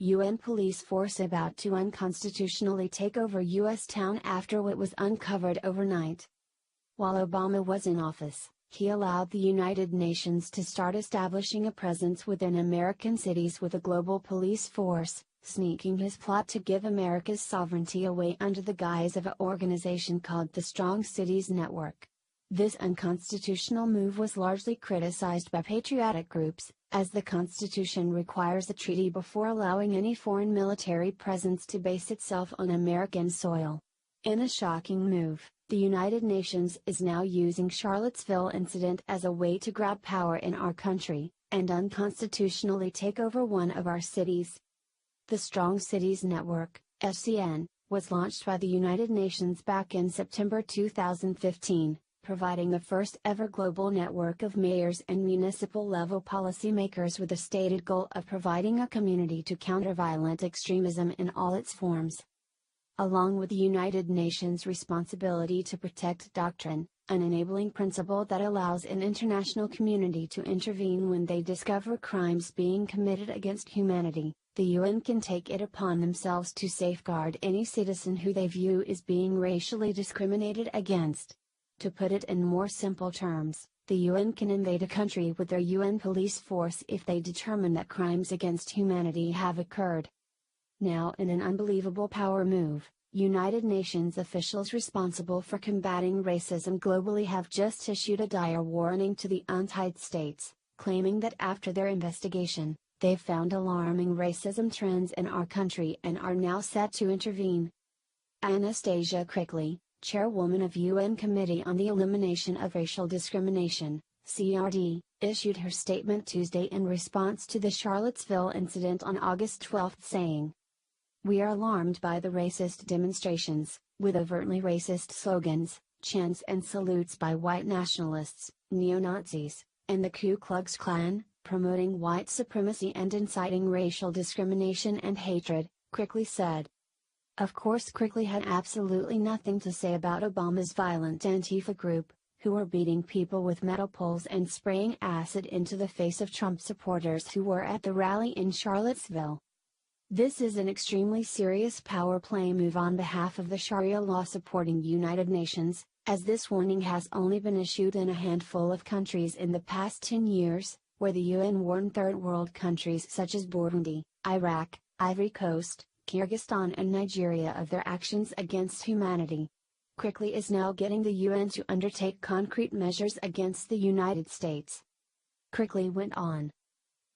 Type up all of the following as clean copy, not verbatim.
UN police force about to unconstitutionally take over U.S. town after what was uncovered overnight. While Obama was in office, he allowed the United Nations to start establishing a presence within American cities with a global police force, sneaking his plot to give America's sovereignty away under the guise of an organization called the Strong Cities Network. This unconstitutional move was largely criticized by patriotic groups, as the Constitution requires a treaty before allowing any foreign military presence to base itself on American soil. In a shocking move, the United Nations is now using Charlottesville incident as a way to grab power in our country, and unconstitutionally take over one of our cities. The Strong Cities Network, SCN, was launched by the United Nations back in September 2015. Providing the first ever global network of mayors and municipal level policymakers with the stated goal of providing a community to counter violent extremism in all its forms. Along with the United Nations' responsibility to protect doctrine, an enabling principle that allows an international community to intervene when they discover crimes being committed against humanity, the UN can take it upon themselves to safeguard any citizen who they view as being racially discriminated against. To put it in more simple terms, the UN can invade a country with their UN police force if they determine that crimes against humanity have occurred. Now, in an unbelievable power move, United Nations officials responsible for combating racism globally have just issued a dire warning to the United States, claiming that after their investigation, they've found alarming racism trends in our country and are now set to intervene. Anastasia Crickley, chairwoman of UN Committee on the Elimination of Racial Discrimination, CRD, issued her statement Tuesday in response to the Charlottesville incident on August 12, saying, "We are alarmed by the racist demonstrations, with overtly racist slogans, chants and salutes by white nationalists, neo-Nazis, and the Ku Klux Klan, promoting white supremacy and inciting racial discrimination and hatred," Crickley said. Of course, Crickley had absolutely nothing to say about Obama's violent Antifa group, who were beating people with metal poles and spraying acid into the face of Trump supporters who were at the rally in Charlottesville. This is an extremely serious power play move on behalf of the Sharia law supporting United Nations, as this warning has only been issued in a handful of countries in the past 10 years, where the UN warned third world countries such as Burundi, Iraq, Ivory Coast, Kyrgyzstan and Nigeria of their actions against humanity. Crickley is now getting the UN to undertake concrete measures against the United States. Crickley went on.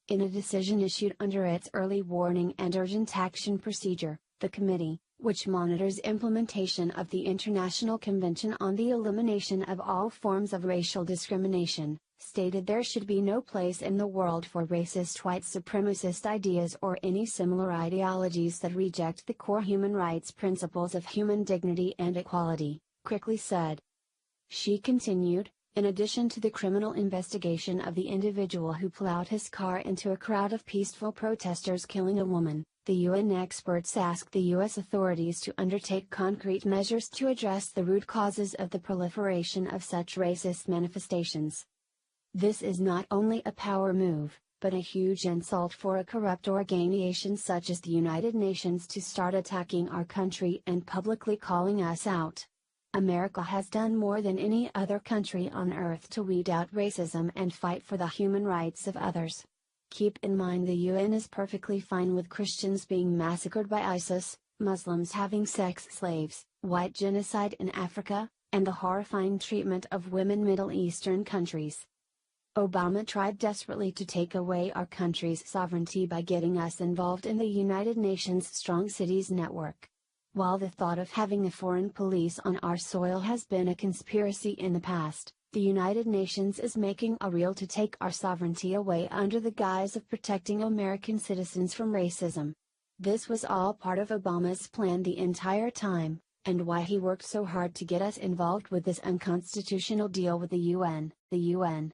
In a decision issued under its early warning and urgent action procedure, the committee, which monitors implementation of the International Convention on the Elimination of All Forms of Racial Discrimination, stated there should be no place in the world for racist white supremacist ideas or any similar ideologies that reject the core human rights principles of human dignity and equality, Crickley said. She continued, in addition to the criminal investigation of the individual who plowed his car into a crowd of peaceful protesters killing a woman, the UN experts asked the U.S. authorities to undertake concrete measures to address the root causes of the proliferation of such racist manifestations. This is not only a power move, but a huge insult for a corrupt organization such as the United Nations to start attacking our country and publicly calling us out. America has done more than any other country on earth to weed out racism and fight for the human rights of others. Keep in mind the UN is perfectly fine with Christians being massacred by ISIS, Muslims having sex slaves, white genocide in Africa, and the horrifying treatment of women in Middle Eastern countries. Obama tried desperately to take away our country's sovereignty by getting us involved in the United Nations Strong Cities Network. While the thought of having a foreign police on our soil has been a conspiracy in the past, the United Nations is making a real to take our sovereignty away under the guise of protecting American citizens from racism. This was all part of Obama's plan the entire time, and why he worked so hard to get us involved with this unconstitutional deal with the UN. The UN,